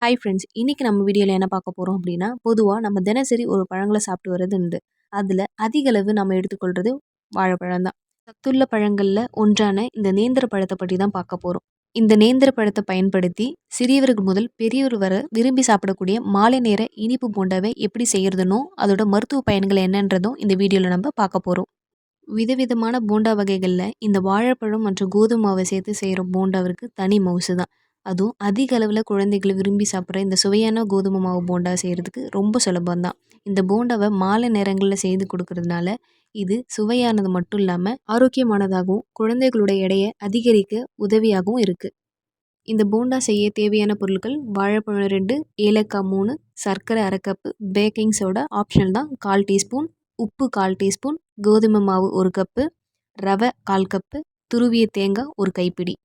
Hi friends, இன்னைக்கு நம்ம வீடியோவில் என்ன பார்க்க போகிறோம் அப்படின்னா, பொதுவாக நம்ம தினசரி ஒரு பழங்களை சாப்பிட்டு வர்றது உண்டு. அதில் அதிக அளவு நம்ம எடுத்துக்கொள்கிறது வாழைப்பழம் தான். சத்துள்ள பழங்களில் ஒன்றான இந்த நேந்திர பழத்தை பற்றி தான் பார்க்க போகிறோம். இந்த நேந்திர பழத்தை பயன்படுத்தி சிறியவர்கள் முதல் பெரியவர் வரை விரும்பி சாப்பிடக்கூடிய மாலை நேர இனிப்பு போண்டாவை எப்படி செய்யறதுனோ அதோட மருத்துவ பயன்கள் என்னன்றதும் இந்த வீடியோவில் நம்ம பார்க்க போகிறோம். விதவிதமான போண்டா வகைகளில் இந்த வாழைப்பழம் மற்றும் கோதுமை மாவை சேர்த்து செய்கிற போண்டாவிற்கு தனி மவுசு தான். அதுவும் அதிக அளவில் குழந்தைகள் விரும்பி சாப்பிட்ற இந்த சுவையான கோதுமை மாவு போண்டா செய்கிறதுக்கு ரொம்ப சுலபம் தான். இந்த போண்டாவை மாலை நேரங்களில் செய்து கொடுக்கறதுனால இது சுவையானது மட்டும் இல்லாமல் ஆரோக்கியமானதாகவும் குழந்தைகளோட எடையை அதிகரிக்க உதவியாகவும் இருக்குது. இந்த போண்டா செய்ய தேவையான பொருட்கள்: வாழைப்பழம் 2, ஏலக்காய் 3, சர்க்கரை அரை கப்பு, பேக்கிங் சோடா ஆப்ஷனல் தான் 1/4 டீஸ்பூன், உப்பு 1/4 டீஸ்பூன், கோதுமை மாவு 1 கப்பு, ரவை 1/4 கப்பு, துருவிய தேங்காய் 1 கைப்பிடி.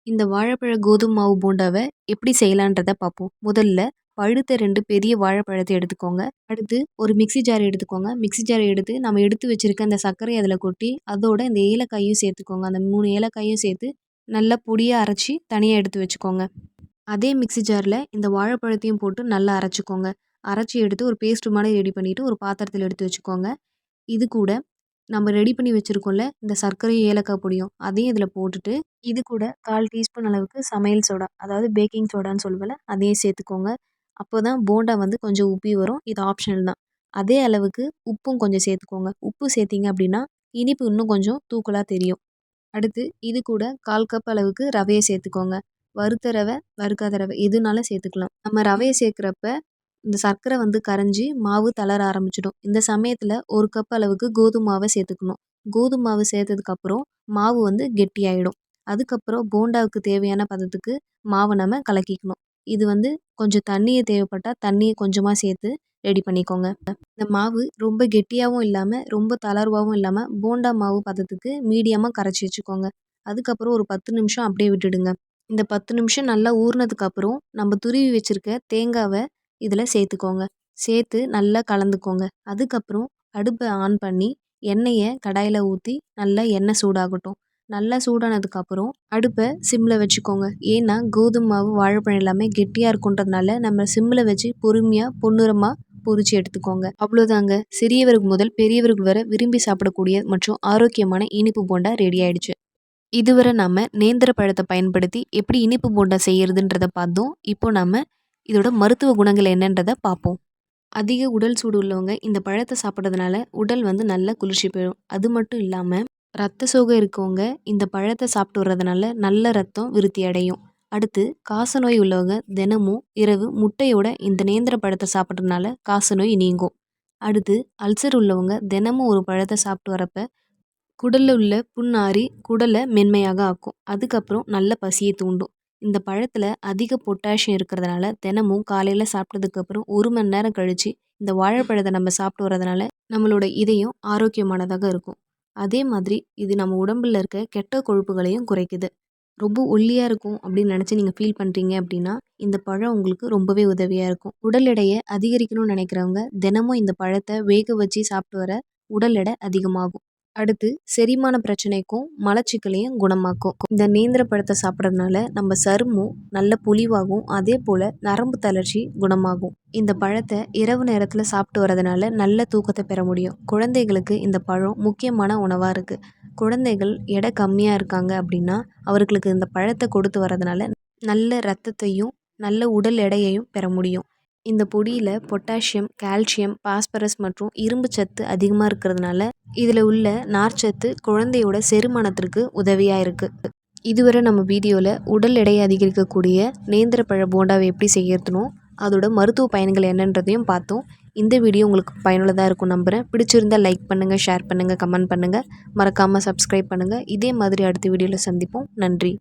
இந்த வாழைப்பழ கோதுமை மாவு போண்டாவை எப்படி செய்யலான்றதை பார்ப்போம். முதல்ல பழுத்த 2 பெரிய வாழைப்பழத்தை எடுத்துக்கோங்க. அடுத்து ஒரு மிக்ஸி ஜார் எடுத்துக்கோங்க. மிக்ஸி ஜாரை எடுத்து நம்ம எடுத்து வச்சிருக்க அந்த சர்க்கரையை அதில் கொட்டி அதோட இந்த ஏலக்காயும் சேர்த்துக்கோங்க. அந்த 3 ஏலக்காயும் சேர்த்து நல்லா பொடியாக அரைச்சி தனியாக எடுத்து வச்சுக்கோங்க. அதே மிக்ஸி ஜாரில் இந்த வாழைப்பழத்தையும் போட்டு நல்லா அரைச்சிக்கோங்க. அரைச்சி எடுத்து ஒரு பேஸ்ட் மாதிரி ரெடி பண்ணிவிட்டு ஒரு பாத்திரத்தில் எடுத்து வச்சுக்கோங்க. இது கூட நம்ம ரெடி பண்ணி வச்சுருக்கோம்ல இந்த சர்க்கரையும் ஏலக்காய் பொடியும் அதையும் இதில் போட்டுட்டு இது கூட 1/4 டீஸ்பூன் அளவுக்கு சமையல் சோடா, அதாவது பேக்கிங் சோடான்னு சொல்லுவேல, அதையும் சேர்த்துக்கோங்க. அப்போ தான் போண்டா வந்து கொஞ்சம் உப்பி வரும். இது ஆப்ஷனல் தான். அதே அளவுக்கு உப்பும் கொஞ்சம் சேர்த்துக்கோங்க. உப்பு சேர்த்திங்க அப்படின்னா இனிப்பு இன்னும் கொஞ்சம் தூக்கலாக தெரியும். அடுத்து இது கூட 1/4 கப் அளவுக்கு ரவையை சேர்த்துக்கோங்க. வறுத்த ரவை, வறுக்காத ரவை எதுனாலும் சேர்த்துக்கலாம். நம்ம ரவையை சேர்க்குறப்ப இந்த சர்க்கரை வந்து கரைஞ்சி மாவு தளர ஆரம்பிச்சிடும். இந்த சமயத்தில் 1 கப் அளவுக்கு கோதுமை மாவை சேர்த்துக்கணும். கோதுமை மாவு சேர்த்ததுக்கப்புறம் மாவு வந்து கெட்டியாயிடும். அதுக்கப்புறம் போண்டாவுக்கு தேவையான பதத்துக்கு மாவை நம்ம கலக்கிக்கணும். இது வந்து கொஞ்சம் தண்ணியை தேவைப்பட்டால் தண்ணியை கொஞ்சமாக சேர்த்து ரெடி பண்ணிக்கோங்க. இந்த மாவு ரொம்ப கெட்டியாகவும் இல்லாமல் ரொம்ப தளர்வாகவும் இல்லாமல் போண்டா மாவு பதத்துக்கு மீடியமாக கரைச்சி வச்சுக்கோங்க. அதுக்கப்புறம் ஒரு 10 நிமிஷம் அப்படியே விட்டுடுங்க. இந்த 10 நிமிஷம் நல்லா ஊறினதுக்கப்புறம் நம்ம துருவி வச்சுருக்க தேங்காவை இதில் சேர்த்துக்கோங்க. சேர்த்து நல்லா கலந்துக்கோங்க. அதுக்கப்புறம் அடுப்பை ஆன் பண்ணி எண்ணெயை கடாயில் ஊற்றி நல்லா எண்ணெய் சூடாகட்டும். நல்லா சூடானதுக்கப்புறம் அடுப்பை சிம்மில் வச்சுக்கோங்க. ஏன்னா கோதுமை மாவு வாழைப்பழம் எல்லாமே கெட்டியாக இருக்குன்றதுனால நம்ம சிம்மில் வச்சு பொறுமையாக பொன்னிறமாக பொரிச்சு எடுத்துக்கோங்க. அவ்வளோதாங்க, சிறியவர்கள் முதல் பெரியவர்கள் வரை விரும்பி சாப்பிடக்கூடிய மற்றும் ஆரோக்கியமான இனிப்பு போண்டா ரெடி ஆயிடுச்சு. இதுவரை நம்ம நேந்திர பழத்தை பயன்படுத்தி எப்படி இனிப்பு போண்டா செய்யறதுன்றதை பார்த்தோம். இப்போ நம்ம இதோட மருத்துவ குணங்கள் என்னன்றதை பார்ப்போம். அதிக உடல் சூடு உள்ளவங்க இந்த பழத்தை சாப்பிட்றதுனால உடல் வந்து நல்ல குளிர்ச்சி பெறும். அது மட்டும் இல்லாமல் ரத்த சோகை இருக்கவங்க இந்த பழத்தை சாப்பிட்டு வர்றதுனால நல்ல ரத்தம் விருத்தி அடையும். அடுத்து காசநோய் உள்ளவங்க தினமும் இரவு முட்டையோட இந்த நேந்திர பழத்தை சாப்பிட்றதுனால காசநோய் நீங்கும். அடுத்து அல்சர் உள்ளவங்க தினமும் ஒரு பழத்தை சாப்பிட்டு வரப்ப குடலில் உள்ள புண்ணாறி குடலை மென்மையாக ஆக்கும். அதுக்கப்புறம் நல்ல பசியை தூண்டும். இந்த பழத்தில் அதிக பொட்டாசியம் இருக்கிறதுனால தினமும் காலையில் சாப்பிட்டதுக்கப்புறம் 1 மணி நேரம் கழித்து இந்த வாழைப்பழத்தை நம்ம சாப்பிட்டு வரதுனால நம்மளோட இதயம் ஆரோக்கியமானதாக இருக்கும். அதே மாதிரி இது நம்ம உடம்பில் இருக்க கெட்ட கொழுப்புகளையும் குறைக்குது. ரொம்ப ஒல்லியாக இருக்கும் அப்படின்னு நினச்சி நீங்கள் ஃபீல் பண்ணுறீங்க அப்படின்னா இந்த பழம் உங்களுக்கு ரொம்பவே உதவியாக இருக்கும். உடல் எடையை அதிகரிக்கணும்னு நினைக்கிறவங்க தினமும் இந்த பழத்தை வேக வச்சு சாப்பிட்டு வர உடல் எடை அதிகமாகும். அடுத்து செரிமான பிரச்சனைக்கும் மலச்சிக்கலையும் குணமாக்கும். இந்த நேந்திர பழத்தை சாப்பிட்றதுனால நம்ம சருமம் நல்ல பொலிவாகும். அதே போல் நரம்பு தளர்ச்சி குணமாகும். இந்த பழத்தை இரவு நேரத்தில் சாப்பிட்டு வரதுனால நல்ல தூக்கத்தை பெற முடியும். குழந்தைகளுக்கு இந்த பழம் முக்கியமான உணவாக இருக்குது. குழந்தைகள் எடை கம்மியாக இருக்காங்க அப்படின்னா அவர்களுக்கு இந்த பழத்தை கொடுத்து வரதுனால நல்ல இரத்தத்தையும் நல்ல உடல் எடையையும் பெற முடியும். இந்த பொடியில் பொட்டாசியம், கால்சியம், பாஸ்பரஸ் மற்றும் இரும்பு சத்து அதிகமாக இருக்கிறதுனால இதில் உள்ள நார்ச்சத்து குழந்தையோட செரிமானத்திற்கு உதவியாக இருக்குது. இதுவரை நம்ம வீடியோவில் உடல் எடையை அதிகரிக்கக்கூடிய நேந்திர பழ போண்டாவை எப்படி செய்யறதுனோ அதோட மருத்துவ பயன்கள் என்னன்றதையும் பார்த்தோம். இந்த வீடியோ உங்களுக்கு பயனுள்ளதாக இருக்கும் நம்புகிறேன். பிடிச்சிருந்தால் லைக் பண்ணுங்கள், ஷேர் பண்ணுங்கள், கமெண்ட் பண்ணுங்கள், மறக்காமல் சப்ஸ்கிரைப் பண்ணுங்கள். இதே மாதிரி அடுத்த வீடியோவில் சந்திப்போம். நன்றி.